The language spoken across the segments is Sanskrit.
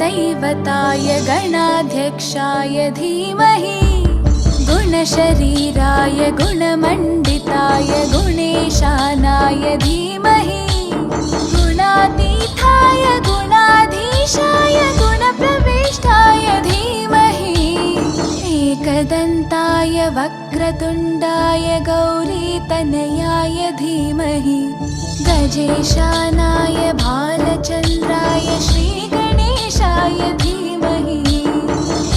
गुरुदैवताय गणाध्यक्षाय धीमहि गुणशरीराय गुणमण्डिताय गुणेशानाय धीमहि गुणातीताय गुणाधीशाय गुणप्रविष्टाय धीमहि एकदन्ताय वक्रतुण्डाय गौरीतनयाय धीमहि गजेशानाय भालचन्द्राय श्रीगणेशाय धीमहि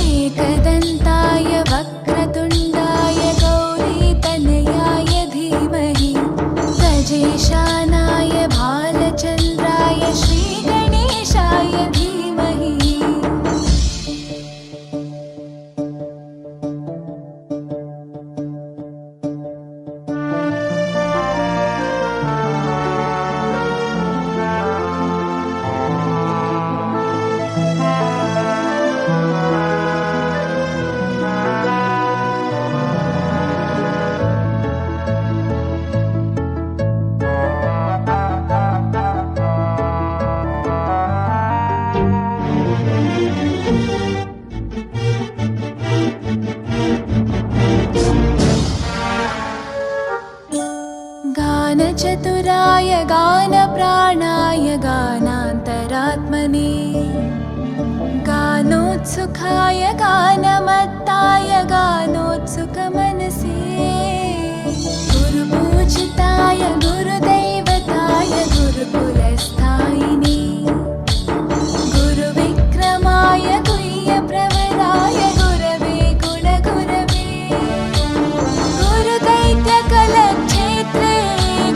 एकदन्ताय वक्रतुण्डाय गौरीतनयाय धीमहि गजेशानाय भालचन्द्राय श्रीगणेशाय धीमहि। गानचतुराय गानप्राणाय गानान्तरात्मने गानोत्सुकाय गानमत्ताय गानोत्सुकमनसे गुरुपूजिताय गुरुदैवताय गुरुकुलस्थायिने गुरुविक्रमाय गुह्यप्रवराय गुरवे गुणगुरवे गुरुदैत्यकलक्षेत्रे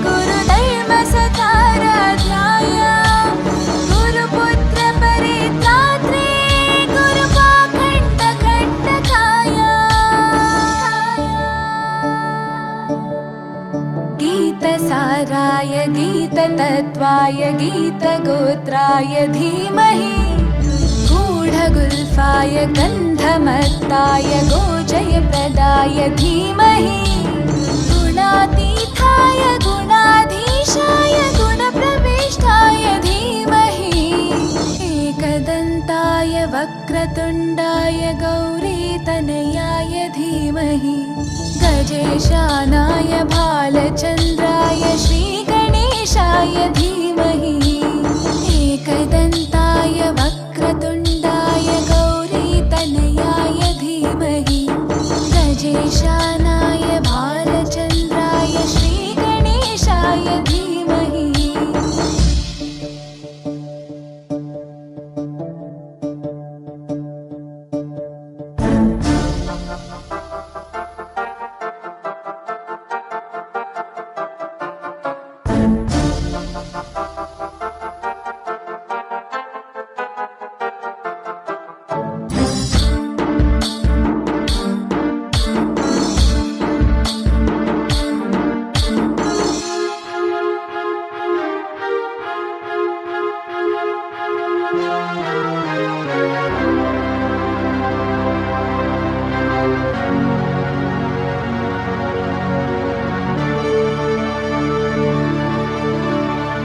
गुरुधर्मसताराध्याय गुरुपुत्रपरित्रात्रे गुरुपाखण्डखण्डकाय गीतसाराय गीततत्त्वाय गीतगोत्राय धीमहि गूढगुल्फाय गन्धमत्ताय गोजयप्रदाय धीमहि गुणातीताय गुणाधीशाय गुणप्रविष्टाय धीमहि एकदन्ताय वक्रतुण्डाय गौरीतनयाय धीमहि गजेशानाय भालचन्द्राय श्रीगणेशाय धीमहि एकदन्ताय वक्रतुण्डाय गौरीतनयाय धीमहि गजेशानाय भालचन्द्राय श्रीगणेशाय धीमहि।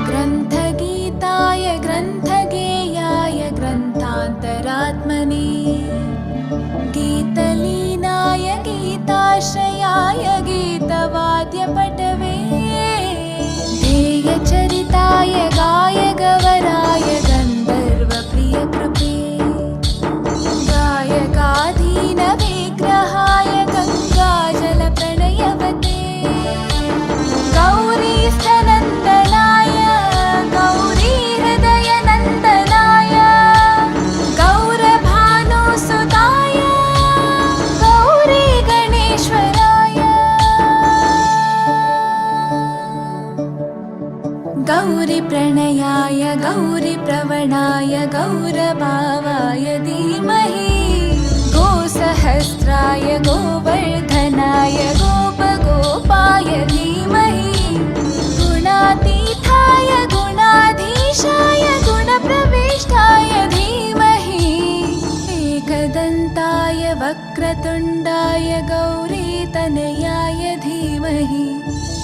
ग्रन्थगीताय ग्रन्थगेयाय ग्रन्थान्तरात्मने गीतलीनाय गीताश्रयाय गीतवाद्यपटवे ध्येयचरिताय गायगवराय गन्धर्वप्रियकृपे गायकाधीनविग्रहाय गङ्गाजलप्रणयवते गौरीस्थनन्दनाय गौरीहृदयनन्दनाय गौरभानुसुताय गौरीगणेश्वराय गौरीप्रणयाय गौरीप्रवणाय गौरभावाय धीमहि गोसहस्राय गोवर्धनाय गोपगोपाय धीमहि गुणातीताय गुणाधीशाय गुणप्रविष्टाय धीमहि एकदन्ताय वक्रतुण्डाय गौरीतनयाय धीमहि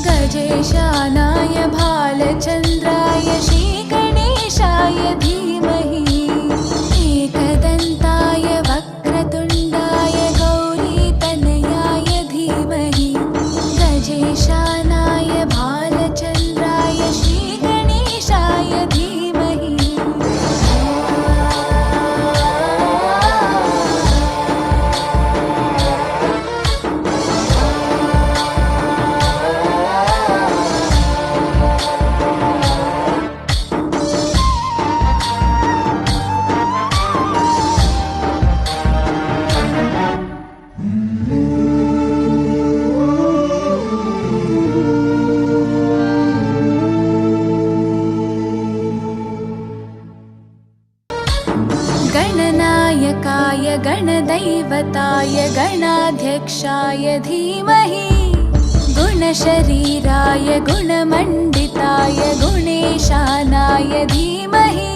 गजेशानाय भालचन्द्राय श्रीगणेशाय धीमहि गजेशानाय भालचन्द्राय श्रीगणेशाय धीमहि गणनायकाय गणदैवताय गणाध्यक्षाय धीमहि गुणशरीराय गुणमण्डिताय गुणेशानाय धीमहि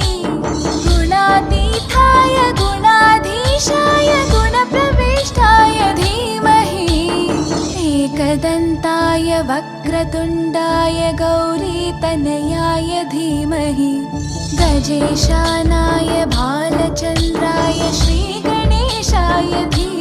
गुणातीताय गुणाधीशाय गुणप्रविष्टाय धीमहि एकदन्ताय वक्रतुण्डाय गौरीतनयाय धीमहि गजेशानाय भालचन्द्राय श्रीगणेशाय धीमहि